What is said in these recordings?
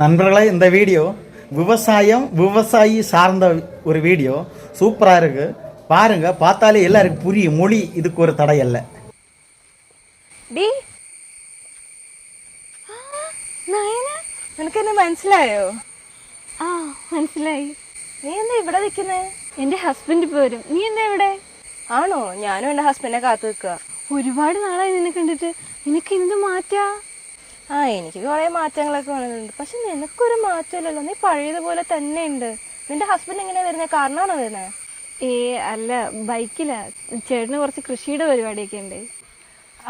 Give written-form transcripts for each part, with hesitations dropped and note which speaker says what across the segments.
Speaker 1: நண்பர்களே, இந்த வீடியோ விவசாயி சார்ந்த ஒரு வீடியோ சூப்பராக இருக்கு. பாருங்க, பார்த்தாலே எல்லாருக்கும் புரியும். மொழி இதுக்கு ஒரு தடை அல்ல.
Speaker 2: നിനക്കെന്നെ മനസ്സിലായോ? ആ മനസ്സിലായി. നീ എന്താ ഇവിടെ നിൽക്കുന്നേ? എന്റെ ഹസ്ബൻഡ് ഇപ്പൊ വരും. നീ എന്താ ഇവിടെ? ആണോ? ഞാനും എന്റെ ഹസ്ബൻഡിനെ കാത്തു നിൽക്കുക. ഒരുപാട് നാളായി നിന്നെ കണ്ടിട്ട്. നിനക്ക് എന്ത് മാറ്റാ? ആ, എനിക്ക് കുറെ മാറ്റങ്ങളൊക്കെ വന്നിട്ടുണ്ട്. പക്ഷെ നിനക്കൊരു മാറ്റമില്ലല്ലോ. നീ പഴയതുപോലെ തന്നെ ഉണ്ട്. നിന്റെ ഹസ്ബൻഡ് എങ്ങനെയാ വരുന്നത്? കാരണമാണോ വരുന്നത്? അല്ല, ബൈക്കില. ചേട്ടന് കുറച്ച് കൃഷിയുടെ പരിപാടിയൊക്കെ ഉണ്ട്.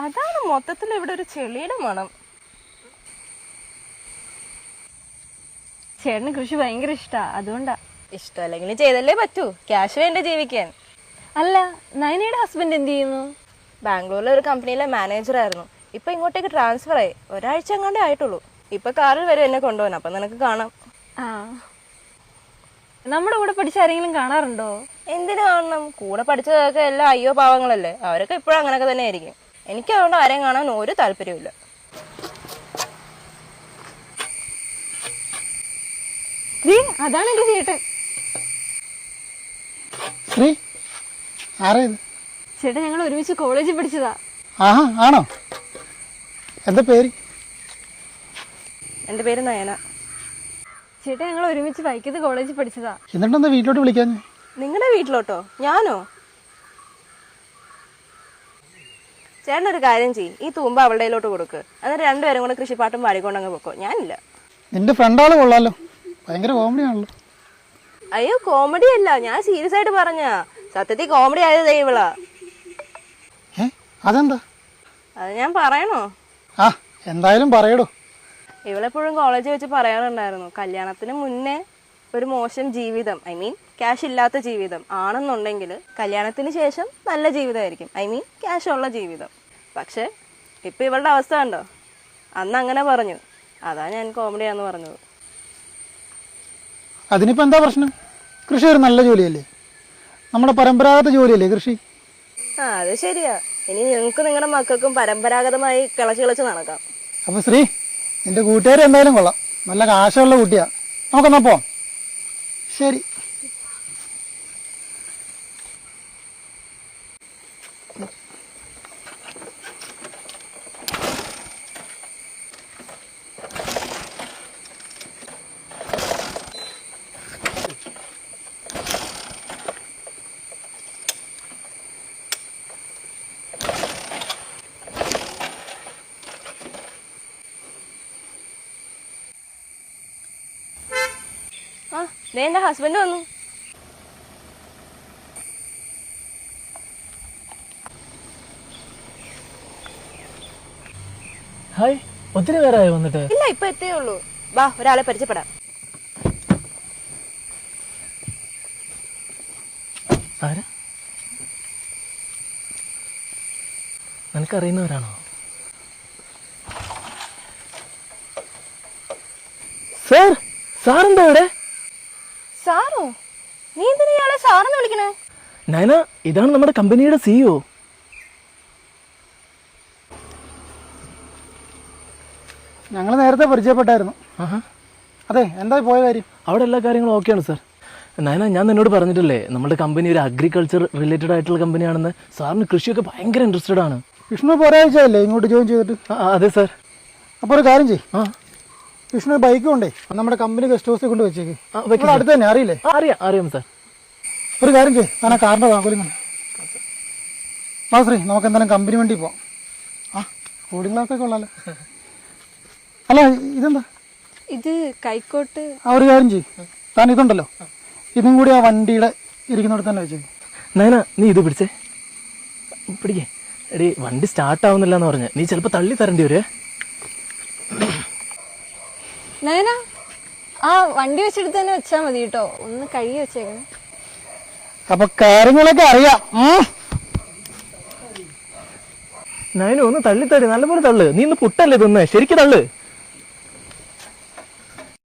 Speaker 2: അതാണ് മൊത്തത്തിൽ ഇവിടെ ഒരു ചെളിയുടെ മണം. ചേട്ടന് കൃഷി ഭയങ്കര ഇഷ്ടാ, അതുകൊണ്ടാ. ഇഷ്ടമല്ലെങ്കിലും ചെയ്തല്ലേ പറ്റൂ. ക്യാഷ് വേണ്ടേ ജീവിക്കാൻ? അല്ല, നയനയുടെ ഹസ്ബൻഡ് എന്ത് ചെയ്യുന്നു? ബാംഗ്ലൂരിലെ ഒരു കമ്പനിയിലെ മാനേജറായിരുന്നു. ഇപ്പൊ ഇങ്ങോട്ടേക്ക് ട്രാൻസ്ഫർ ആയി. ഒരാഴ്ച എങ്ങാണ്ടേ ആയിട്ടുള്ളൂ. ഇപ്പൊ കാറിൽ വരെ എന്നെ കൊണ്ടുപോകാൻ. അപ്പൊ നിനക്ക് കാണാം. ആ, നമ്മുടെ കൂടെ പഠിച്ച ആരെങ്കിലും കാണാറുണ്ടോ? എന്തിനു കാണണം? കൂടെ പഠിച്ചതൊക്കെ എല്ലാം അയ്യോ പാവങ്ങളല്ലേ. അവരൊക്കെ ഇപ്പോഴും അങ്ങനെയൊക്കെ തന്നെ ആയിരിക്കും. എനിക്ക് അതുകൊണ്ട് ആരെയും കാണാൻ ഒരു താല്പര്യമില്ല. അതാണ് എന്റെ ചേട്ടൻ. ചേട്ടൻ ഞങ്ങൾ ഒരുമിച്ച് കോളേജിൽ പഠിച്ചതാ.
Speaker 3: ആണോ? എന്താ പേര്?
Speaker 2: എന്റെ പേര് നയന. ചേട്ടൻ ഞങ്ങൾ ഒരുമിച്ച് വൈക്കത്ത് കോളേജിൽ പഠിച്ചതാ.
Speaker 3: എന്നിട്ടെന്താ വീട്ടിലോട്ട് വിളിക്കാൻ?
Speaker 2: നിങ്ങളുടെ വീട്ടിലോട്ടോ? ഞാനോ? ചേട്ടനൊരു കാര്യം ചെയ്യ്, ഈ തൂമ്പ അവളുടെ കയ്യിലോട്ട് കൊടുക്ക്. എന്നിട്ട് രണ്ടുപേരും കൂടെ കൃഷിപ്പാട്ടും പാടിക്കൊണ്ടങ്ങ് പൊക്കോ. ഞാനില്ല.
Speaker 3: നിന്റെ ഫ്രണ്ടാള് കൊള്ളാലോ, ഭയങ്കര കോമഡി ആണല്ലോ.
Speaker 2: അയ്യോ, കോമഡി അല്ല, ഞാൻ സീരിയസ് ആയിട്ട് പറഞ്ഞ. സത്യത്തിൽ കോമഡി ആയത് ഇവളാ.
Speaker 3: അതെന്താ?
Speaker 2: അത് ഞാൻ പറയണോ?
Speaker 3: ആ, എന്തായാലും പറയടോ.
Speaker 2: ഇവളെപ്പോഴും കോളേജിൽ വെച്ച് പറയാറുണ്ടായിരുന്നു, കല്യാണത്തിന് മുന്നേ ഒരു മോശം ജീവിതം, ഐ മീൻ ക്യാഷ് ഇല്ലാത്ത ജീവിതം ആണെന്നുണ്ടെങ്കിൽ കല്യാണത്തിന് ശേഷം നല്ല ജീവിതമായിരിക്കും, ഐ മീൻ ക്യാഷ് ഉള്ള ജീവിതം. പക്ഷെ ഇപ്പൊ ഇവളുടെ അവസ്ഥ കണ്ടോ? അന്ന് അങ്ങനെ പറഞ്ഞു. അതാ ഞാൻ കോമഡിയാന്ന് പറഞ്ഞത്.
Speaker 3: അതിനിപ്പോ എന്താ പ്രശ്നം? കൃഷി ഒരു നല്ല ജോലിയല്ലേ, നമ്മുടെ പരമ്പരാഗത ജോലിയല്ലേ കൃഷി.
Speaker 2: ആ, അത് ശരിയാ. ഇനി നിങ്ങൾക്ക് നിങ്ങളുടെ മക്കൾക്കും പരമ്പരാഗതമായി കിളച്ച് നടക്കാം.
Speaker 3: അപ്പൊ ശ്രീ, നിന്റെ കൂട്ടുകാർ എന്തായാലും കൊള്ളാം, നല്ല കാശുള്ള കുട്ടിയാ. നമുക്കെന്നാ പോവാം. ശരി.
Speaker 2: ആ, എന്റെ ഹസ്ബൻഡ് വന്നു.
Speaker 4: ഹായ്, ഒത്തിരി പേരായോ വന്നിട്ട്?
Speaker 2: ഇല്ല, ഇപ്പൊ എത്തേ ഉള്ളൂ. വാ, ഒരാളെ പരിചയപ്പെടാം.
Speaker 4: ആരാ? നിനക്കറിയുന്നവരാണോ? സാർ, സാറെന്താ ഇവിടെ?
Speaker 2: സാറോ? നീ എന്തിനാ ഇയാളെ സാറെന്ന് വിളിക്കണേ?
Speaker 4: നയന, ഇതാണ് നമ്മുടെ കമ്പനിയുടെ CEO.
Speaker 3: ഞങ്ങൾ നേരത്തെ പരിചയപ്പെട്ടായിരുന്നു. അതെ, എന്താ പോയ കാര്യം?
Speaker 4: അവിടെ എല്ലാ കാര്യങ്ങളും ഓക്കെയാണ് സാർ. നയന, ഞാൻ നിന്നോട് പറഞ്ഞിട്ടില്ലേ നമ്മുടെ കമ്പനി ഒരു അഗ്രികൾച്ചർ റിലേറ്റഡ് ആയിട്ടുള്ള കമ്പനിയാണെന്ന്. സാറിന് കൃഷിയൊക്കെ ഭയങ്കര ഇൻട്രസ്റ്റഡ് ആണ്.
Speaker 3: വിഷ്ണു ഇപ്പോൾ ഒരാഴ്ചയല്ലേ ഇങ്ങോട്ട് ജോയിൻ ചെയ്തിട്ട്?
Speaker 4: അതെ സാർ.
Speaker 3: അപ്പോൾ ഒരു കാര്യം ചെയ്യും, വിഷ്ണു ബൈക്ക് കൊണ്ടേ നമ്മുടെ കമ്പനി ഗസ്റ്റ് ഹൗസിൽ കൊണ്ട് വെച്ചേക്ക്. അടുത്ത് തന്നെ, അറിയില്ലേ?
Speaker 4: അറിയാം സാർ.
Speaker 3: ഒരു കാര്യം ചെയ്യും, ഞാൻ ആ കാറിൻ്റെ താക്കോലും ശ്രീ, നമുക്ക് എന്തായാലും കമ്പനി വണ്ടി പോവാം. ആ, കൂളിംഗ് ഗ്ലാസ്സൊക്കെ ഉള്ളല്ലോ. അല്ല, ഇതെന്താ?
Speaker 2: ഇത് കൈക്കോട്ട്.
Speaker 3: ആ, ഒരു കാര്യം ചെയ്യും, താൻ ഇതുണ്ടല്ലോ, ഇതും കൂടി ആ വണ്ടിയുടെ ഇരിക്കുന്നിടത്ത് തന്നെ വെച്ചേക്ക്.
Speaker 4: നയന, നീ ഇത് പിടിക്കേ. എടീ, വണ്ടി സ്റ്റാർട്ട് ആവുന്നില്ല എന്ന് പറഞ്ഞ് നീ ചിലപ്പോൾ തള്ളി തരേണ്ടി വരുവേ.
Speaker 2: നയന, ആ വണ്ടി വെച്ചെടുത്ത് തന്നെ വെച്ചാ മതി കേട്ടോ, ഒന്ന് കഴുകി വെച്ചേക്കണം.
Speaker 3: അപ്പൊ കാര്യങ്ങളൊക്കെ അറിയാം.
Speaker 4: നയന, ഒന്ന് തള്ളി നല്ലപോലെ തള്ളു. നീ ഇന്ന് പുട്ടല്ലേ തിന്നേ, ശരിക്കും തള്ളു.